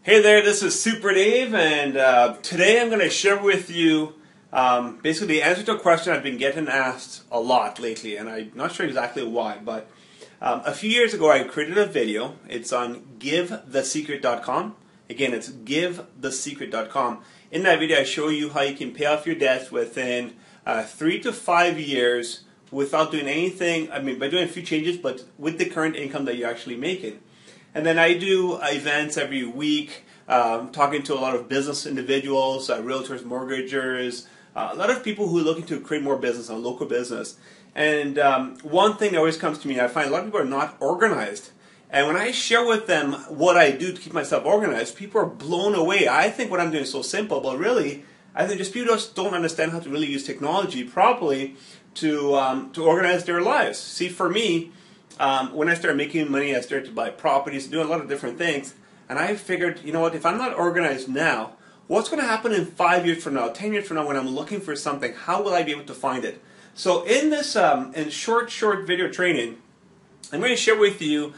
Hey there, this is Super Dave, and today I'm going to share with you basically the answer to a question I've been getting asked a lot lately, and I'm not sure exactly why, but a few years ago I created a video. It's on givethesecret.com. Again, it's givethesecret.com. In that video I show you how you can pay off your debts within 3 to 5 years without doing anything, by doing a few changes, but with the current income that you're actually making. And then I do events every week, talking to a lot of business individuals, realtors, mortgagers, a lot of people who are looking to create more business on local business. And one thing that always comes to me, I find a lot of people are not organized. And when I share with them what I do to keep myself organized, people are blown away. I think what I'm doing is so simple, but really, I think just people just don't understand how to really use technology properly to organize their lives. See, for me, when I started making money, I started to buy properties, doing a lot of different things, and I figured, you know what, if I'm not organized now, what's going to happen in 5 years from now, 10 years from now, when I'm looking for something? How will I be able to find it? So in this short video training, I'm going to share with you,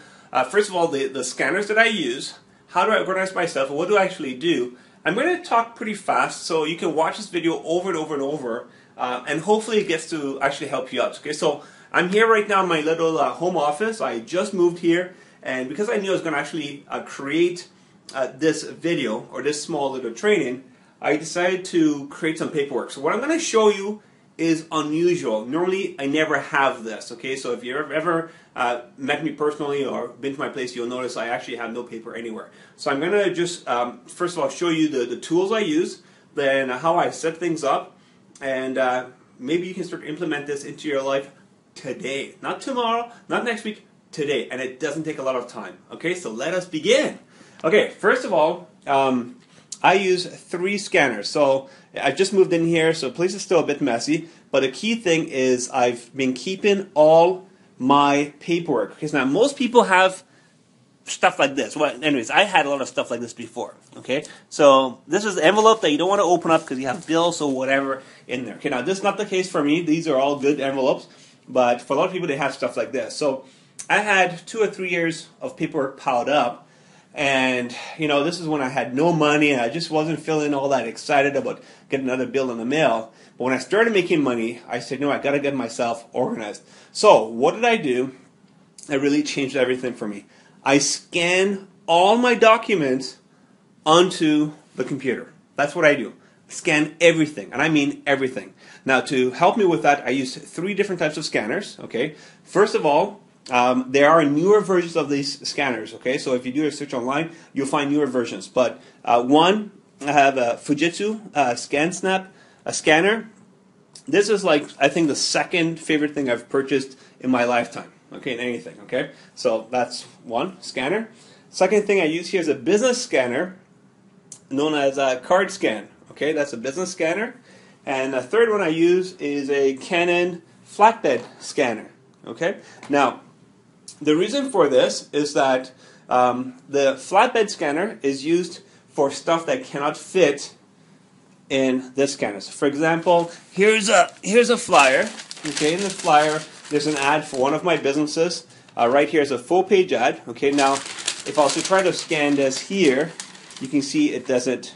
first of all, the scanners that I use, how do I organize myself, and what do I actually do. I'm going to talk pretty fast, so you can watch this video over and over and over, and hopefully it gets to actually help you out. Okay, so I'm here right now in my little home office. I just moved here, and because I knew I was going to actually create this video, or this small little training, I decided to create some paperwork. So what I'm going to show you is unusual. Normally, I never have this, okay? So if you've ever met me personally or been to my place, you'll notice I actually have no paper anywhere. So I'm going to just, first of all, show you the tools I use, then how I set things up, and maybe you can start to implement this into your life today. Not tomorrow, not next week, today. And it doesn't take a lot of time. Okay, so let us begin. Okay, first of all, I use 3 scanners. So I just moved in here, so the place is still a bit messy. But a key thing is I've been keeping all my paperwork. Okay, so now most people have stuff like this. Well, anyways, I had a lot of stuff like this before. Okay, so this is the envelope that you don't want to open up because you have bills or whatever in there. Okay, now this is not the case for me. These are all good envelopes. But for a lot of people, they have stuff like this. So I had 2 or 3 years of paperwork piled up. And, you know, this is when I had no money. And I just wasn't feeling all that excited about getting another bill in the mail. But when I started making money, I said, no, I got to get myself organized. So what did I do? It really changed everything for me. I scan all my documents onto the computer. That's what I do. Scan everything, and I mean everything. Now, to help me with that, I use 3 different types of scanners. Okay, first of all, there are newer versions of these scanners. Okay, so if you do a search online, you'll find newer versions. But one, I have a Fujitsu ScanSnap scanner. This is like, I think, the second favorite thing I've purchased in my lifetime. Okay, in anything. Okay, so that's one scanner. Second thing I use here is a business scanner known as a Card Scan. Okay, that's a business scanner. And the third one I use is a Canon flatbed scanner. Okay, now the reason for this is that the flatbed scanner is used for stuff that cannot fit in this scanner. So for example, here's a flyer. Okay, in the flyer there's an ad for one of my businesses. Right here is a full page ad. Okay, now if I was to try to scan this here, you can see it doesn't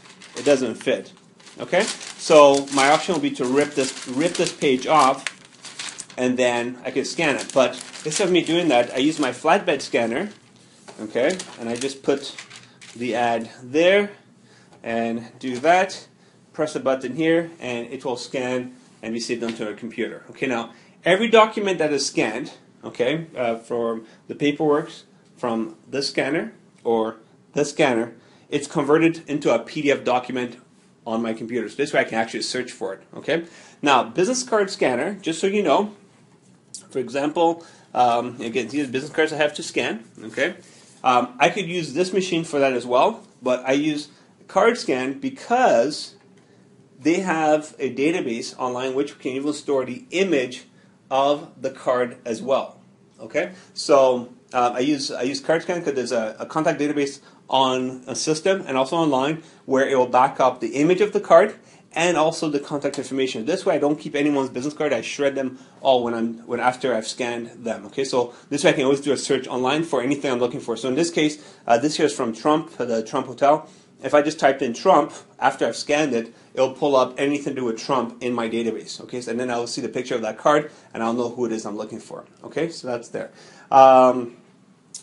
fit. Okay, so my option will be to rip this page off, and then I can scan it. But instead of me doing that, I use my flatbed scanner. Okay, and I just put the ad there, and do that. Press a button here, and it will scan and be saved onto a computer. Okay, now every document that is scanned, okay, from the paperwork from this scanner or this scanner, it's converted into a PDF document on my computer. So this way I can actually search for it. Okay. Now, business card scanner, just so you know, for example, again, these are business cards I have to scan. Okay. I could use this machine for that as well, but I use Card Scan because they have a database online which can even store the image of the card as well. Okay. So I use Card Scan because there's a contact database on a system and also online where it will back up the image of the card and also the contact information. This way I don't keep anyone's business card. I shred them all when after I've scanned them. Okay, so this way I can always do a search online for anything I'm looking for. So in this case, this here is from Trump, the Trump Hotel. if I just typed in Trump, after I've scanned it, it'll pull up anything to do with Trump in my database. Okay, so, and then I'll see the picture of that card, and I'll know who it is I'm looking for. Okay, so that's there. Now,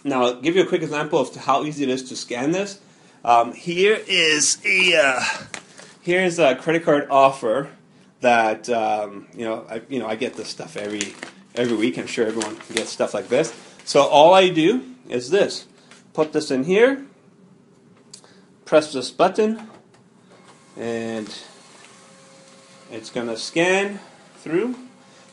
I'll give you a quick example of how easy it is to scan this. Here's a credit card offer that I get this stuff every week. I'm sure everyone gets stuff like this. So all I do is this: put this in here, press this button, and it's gonna scan through.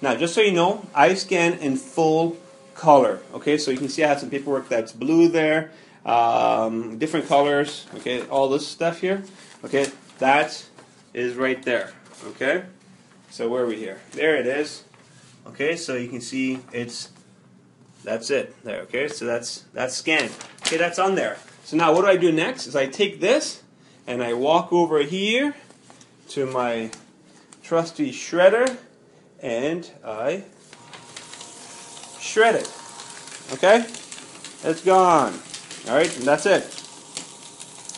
Now, just so you know, I scan in full color. Okay, so you can see I have some paperwork that's blue there, different colors. Okay, all this stuff here. Okay, that is right there. Okay, so where are we here? There it is. Okay, so you can see that's it there. Okay, so that's scanned. Okay, that's on there. So now what do I do next? Is I take this and I walk over here to my trusty shredder and I shred it. Okay, it's gone. All right, and that's it.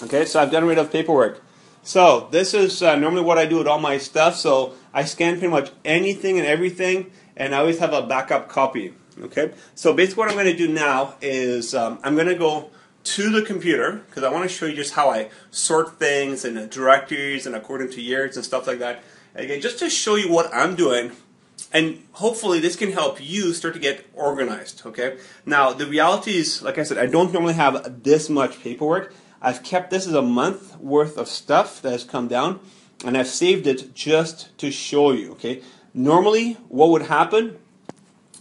Okay, so I've gotten rid of paperwork. So this is normally what I do with all my stuff. So I scan pretty much anything and everything, and I always have a backup copy. Okay, so basically what I'm going to do now is I'm going to go to the computer because I want to show you just how I sort things and the directories and according to years and stuff like that. Again, just to show you what I'm doing, and hopefully this can help you start to get organized. Okay, now the reality is, like I said, I don't normally have this much paperwork. I've kept this as a month worth of stuff that has come down, and I've saved it just to show you. Okay, normally what would happen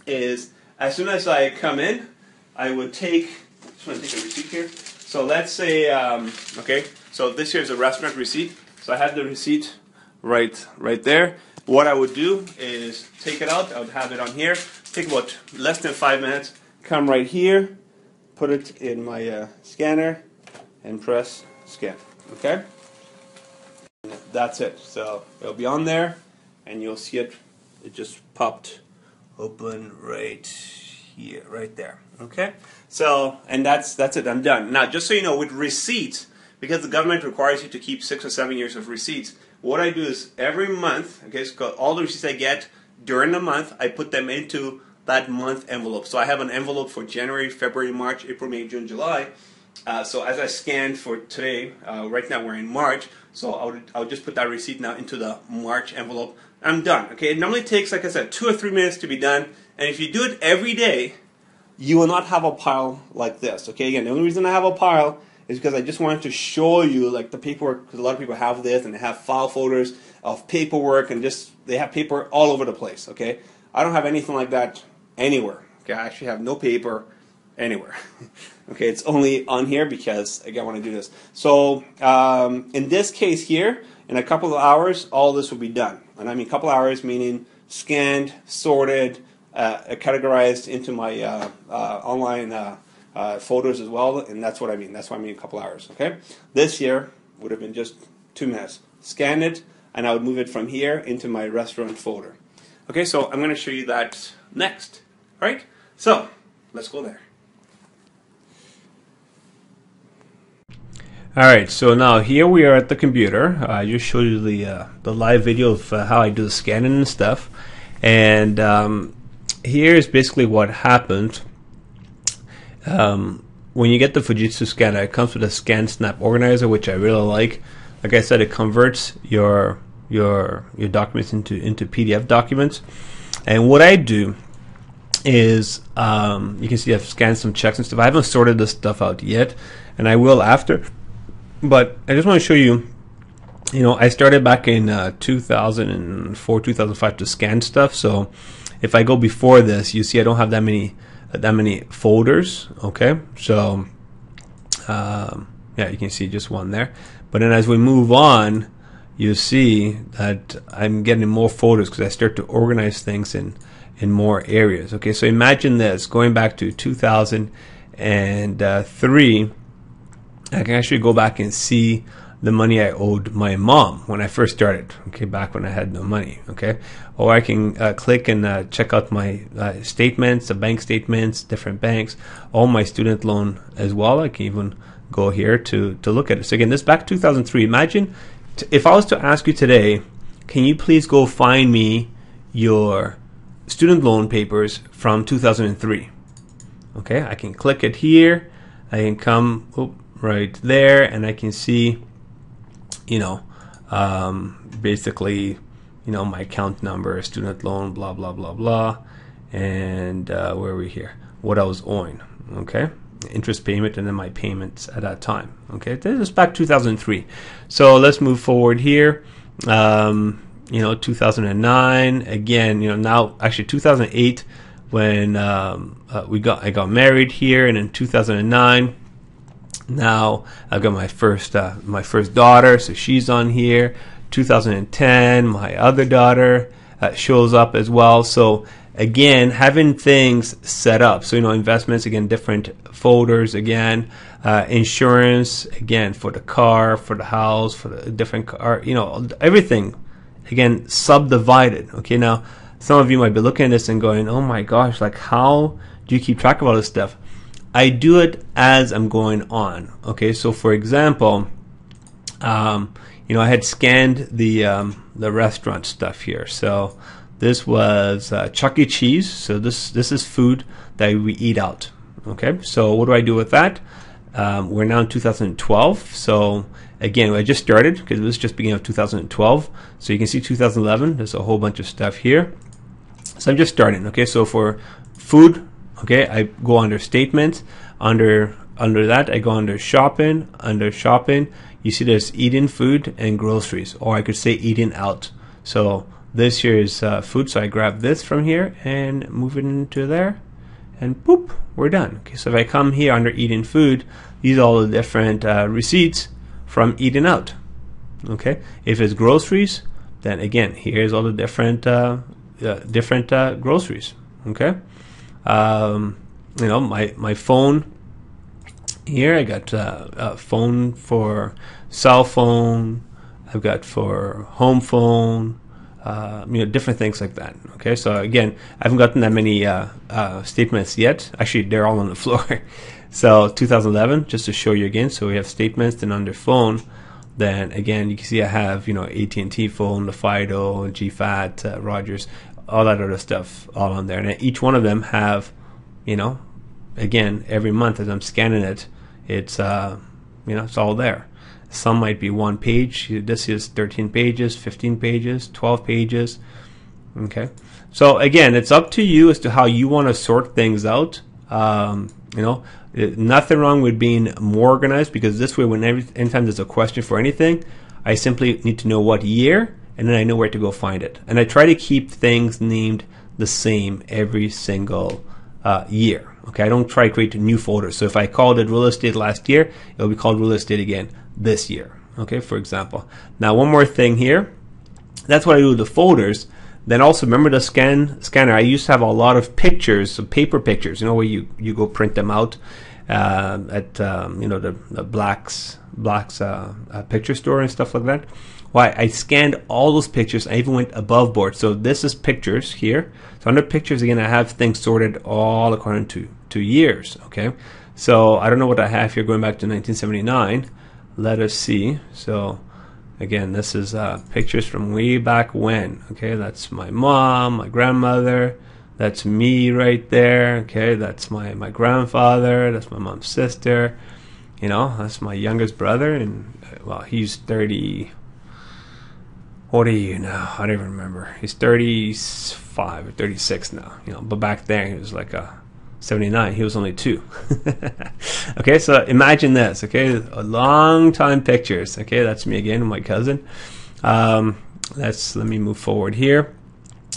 is as soon as I come in, I would take. Just want to take a receipt here. So let's say, okay, so this here is a restaurant receipt. So I have the receipt right there. What I would do is take it out. I would have it on here. Take about less than 5 minutes. Come right here, put it in my scanner, and press scan. Okay, that's it. So it'll be on there, and you'll see it. It just popped open right here, right there. Okay, so and that's it. I'm done. Now, just so you know, with receipts, because the government requires you to keep 6 or 7 years of receipts, what I do is every month, okay, so all the receipts I get during the month, I put them into that month envelope. So I have an envelope for January, February, March, April, May, June, July. So as I scanned for today, right now we're in March, so I'll just put that receipt now into the March envelope. I'm done. Okay, it normally takes, like I said, 2 or 3 minutes to be done, and if you do it every day, you will not have a pile like this. Okay, again, the only reason I have a pile is because I just wanted to show you like the paperwork, because a lot of people have this and they have file folders of paperwork and just they have paper all over the place. Okay, I don't have anything like that anywhere. Okay, I actually have no paper anywhere. Okay, it's only on here because again I want to do this. So in this case here, in a couple of hours, all this will be done. And I mean a couple of hours meaning scanned, sorted, categorized into my online folders as well, and that's what I mean. That's why I mean a couple hours. Okay, this here would have been just 2 minutes. Scan it, and I would move it from here into my restaurant folder. Okay, so I'm going to show you that next. All right, so let's go there. All right, so now here we are at the computer. I just showed you the live video of how I do the scanning and stuff, and here's basically what happened. When you get the Fujitsu scanner, it comes with a scan snap organizer, which I really like. Like I said, it converts your documents into PDF documents. And what I do is, you can see I've scanned some checks and stuff. I haven't sorted this stuff out yet, and I will after. But I just want to show you, I started back in 2004, 2005 to scan stuff. So if I go before this, you see I don't have that many folders. Okay, so yeah, you can see just one there. But then as we move on, you see that I'm getting more folders because I start to organize things in more areas. Okay, so imagine this, going back to 2003, I can actually go back and see the money I owed my mom when I first started, okay, back when I had no money, okay? Or I can click and check out my statements, the bank statements, different banks, all my student loan as well. I can even go here to look at it. So again, this is back 2003. Imagine if I was to ask you today, can you please go find me your student loan papers from 2003? Okay, I can click it here. I can come right there, and I can see, basically, my account number, student loan, blah blah blah blah, and where are we here? What I was owing. Okay, interest payment, and then my payments at that time. Okay, this is back 2003. So let's move forward here. 2009 again. Now actually 2008 when I got married here, and in 2009. Now I've got my first daughter, so she's on here. 2010, my other daughter shows up as well. So again, having things set up. So investments, again, different folders, again, insurance, again, for the car, for the house, for the different car, everything, again, subdivided. Okay, now some of you might be looking at this and going, oh my gosh, like how do you keep track of all this stuff? I do it as I'm going on. Okay, so for example, I had scanned the restaurant stuff here. So this was Chuck E. Cheese. So this is food that we eat out. Okay, so what do I do with that? We're now in 2012. So again, I just started because it was just beginning of 2012. So you can see 2011. There's a whole bunch of stuff here. So I'm just starting. Okay, so for food. Okay, I go under statements. Under that, I go under shopping. Under shopping, you see there's eating, food, and groceries, or I could say eating out. So this here is food. So I grab this from here and move it into there, and boop, we're done. Okay, so if I come here under eating food, these are all the different receipts from eating out. Okay, if it's groceries, then again, here's all the different groceries. Okay. My phone here, I got a phone for cell phone, I've got for home phone, different things like that. Okay, so again, I haven't gotten that many statements yet. Actually, they're all on the floor. So 2011, just to show you again. So we have statements, then under phone, then again, you can see I have AT&T phone, the Fido, GFAT, Rogers, all that other stuff all on there, and each one of them have, again, every month as I'm scanning it, it's it's all there. Some might be one page. This is 13 pages, 15 pages, 12 pages. Okay, so again, it's up to you as to how you want to sort things out. Nothing wrong with being more organized, because this way, anytime there's a question for anything, I simply need to know what year, and then I know where to go find it. And I try to keep things named the same every single year. Okay, I don't try to create new folders. So if I called it real estate last year, it'll be called real estate again this year. Okay, for example. Now, one more thing here. That's what I do with the folders. Then also remember the scanner. I used to have a lot of pictures, so paper pictures. Where you go print them out at the Black's picture store and stuff like that. Why, I scanned all those pictures. I even went above board. So this is pictures here. So under pictures, again, I have things sorted all according to years. Okay, so I don't know what I have here going back to 1979. Let us see. So again, this is pictures from way back when. Okay, that's my mom, my grandmother. That's me right there. Okay, that's my grandfather. That's my mom's sister. That's my youngest brother, and well, he's 30. What are you now? I don't even remember. He's 35 or 36 now. But back then he was like 79. He was only 2. Okay, so imagine this. Okay, a long time pictures. Okay, that's me again, my cousin. Let me move forward here.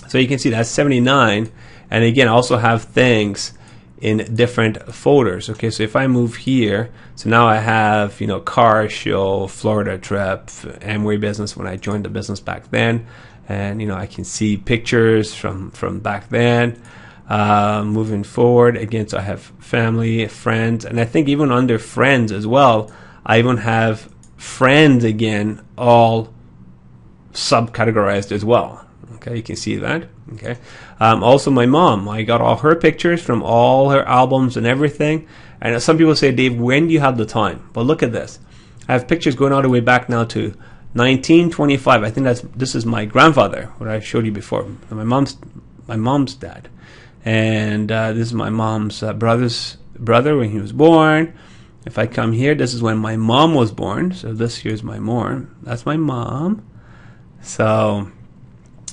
So you can see that's 79, and again, I also have things in different folders. Okay, so if I move here, so now I have car show, Florida trip, Amway business when I joined the business back then, and I can see pictures from back then. Moving forward again, so I have family, friends, and I think even under friends as well, I even have friends again, all subcategorized as well. Okay, you can see that. Okay, also my mom, I got all her pictures from all her albums and everything, I know some people say, Dave, when do you have the time? But look at this. I have pictures going all the way back now to 1925. I think this is my grandfather, what I showed you before, my mom's dad, and this is my mom's brother's brother when he was born. If I come here, this is when my mom was born. So this here's my mom. That's my mom. So,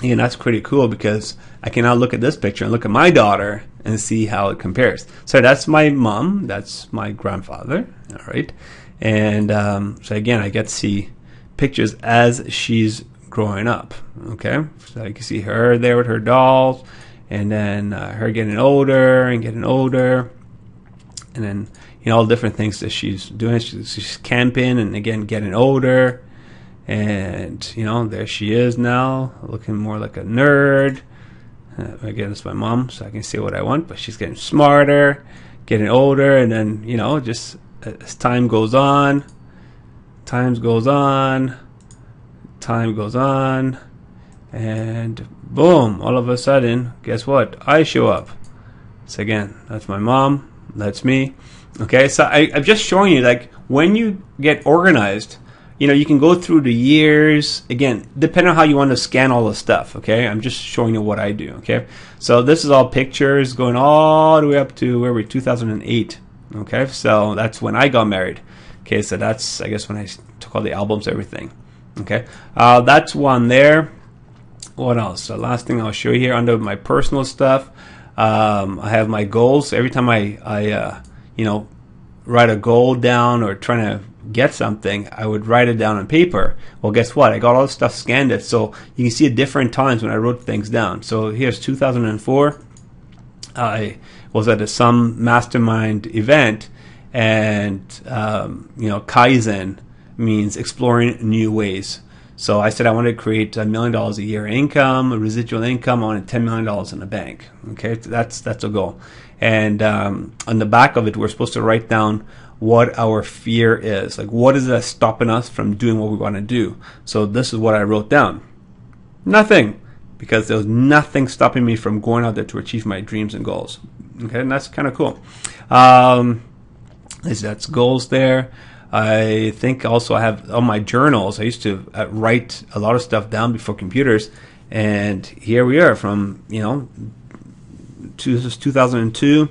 that's pretty cool because I can now look at this picture and look at my daughter and see how it compares. So that's my mom. That's my grandfather. All right. And so again, I get to see pictures as she's growing up. Okay. So you can see her there with her dolls, and then her getting older and getting older. And then, all different things that she's doing. She's camping and again getting older. And, there she is now, looking more like a nerd. Again, it's my mom, so I can say what I want, but she's getting smarter, getting older, and then, just as time goes on, and boom, all of a sudden, guess what? I show up. So again, that's my mom, that's me. Okay, so I'm just showing you, like, when you get organized, you can go through the years, again, depending on how you want to scan all the stuff, okay? I'm just showing you what I do, okay? So this is all pictures going all the way up to, where were we, 2008, okay? So that's when I got married. Okay, so that's, I guess, when I took all the albums, everything, okay? That's one there. What else? The last thing I'll show you here, under my personal stuff, I have my goals. Every time I write a goal down or trying to get something, I would write it down on paper. Well, guess what? I got all this stuff scanned it, so you can see at different times when I wrote things down. So here's 2004. I was at some mastermind event, and Kaizen means exploring new ways. So I said I wanted to create $1 million a year income, a residual income. I wanted $10 million in the bank. Okay, that's a goal. And on the back of it, we're supposed to write down what our fear is. Like, what is that stopping us from doing what we want to do? So this is what I wrote down. Nothing, because there was nothing stopping me from going out there to achieve my dreams and goals. Okay, and that's kind of cool. That's goals there. I think also I have on my journals, I used to write a lot of stuff down before computers, and here we are from 2002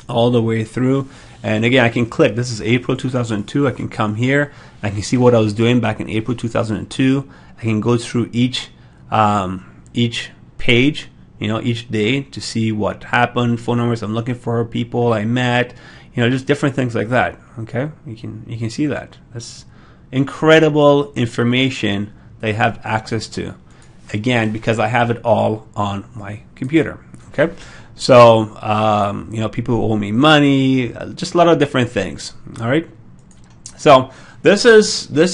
all the way through. And again, I can click. This is April 2002. I can come here. I can see what I was doing back in April 2002. I can go through each page, each day to see what happened, phone numbers I'm looking for, people I met, just different things like that. Okay, you can see that. That's incredible information that I have access to. Again, because I have it all on my computer. Okay. So, people who owe me money, just a lot of different things. All right. So this is it.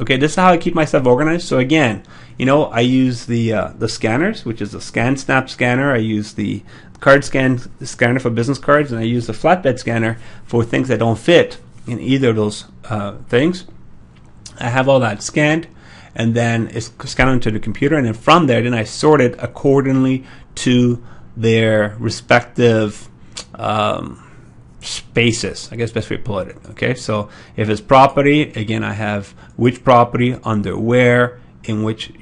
Okay. This is how I keep myself organized. So again, I use the scanners, which is the ScanSnap scanner. I use the card scanner for business cards, and I use the flatbed scanner for things that don't fit in either of those things. I have all that scanned, and then it's scanned into the computer, and then from there, then I sort it accordingly to their respective spaces. I guess best way to put it. Okay, so if it's property, again, I have which property under where, in which,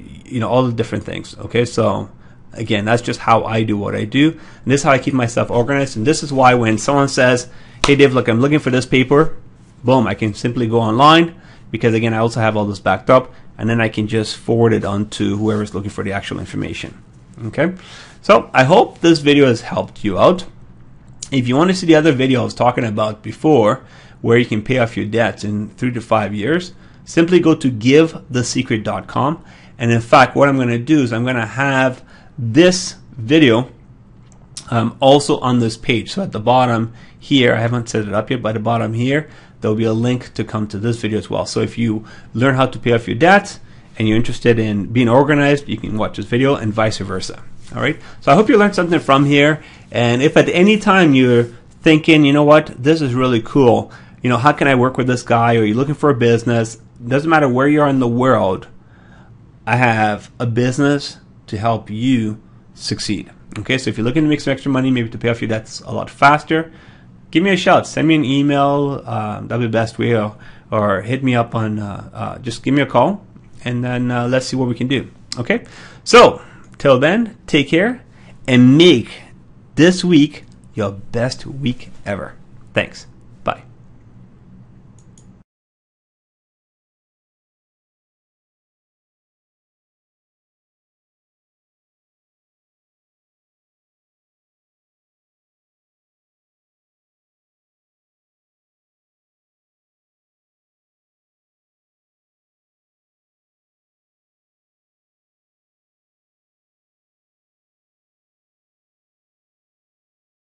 all the different things. Okay, so again, that's just how I do what I do, and this is how I keep myself organized. And this is why when someone says, "Hey, Dave, look, I'm looking for this paper," boom, I can simply go online, because again, I also have all this backed up, and then I can just forward it on to whoever's looking for the actual information. Okay, so I hope this video has helped you out. If you want to see the other video I was talking about before, where you can pay off your debts in 3 to 5 years, simply go to givethesecret.com. And in fact, what I'm going to do is I'm going to have this video also on this page. So at the bottom here, I haven't set it up yet, but at the bottom here, there'll be a link to come to this video as well. So if you learn how to pay off your debts and you're interested in being organized, you can watch this video, and vice versa. All right. So I hope you learned something from here. And if at any time you're thinking, you know what, this is really cool, how can I work with this guy, or you're looking for a business, doesn't matter where you are in the world, I have a business to help you succeed. Okay, so if you're looking to make some extra money, maybe to pay off your debts a lot faster, give me a shout. Send me an email. That'll be the best way, or hit me up on. Just give me a call, and then let's see what we can do. Okay, so till then, take care and make this week your best week ever. Thanks.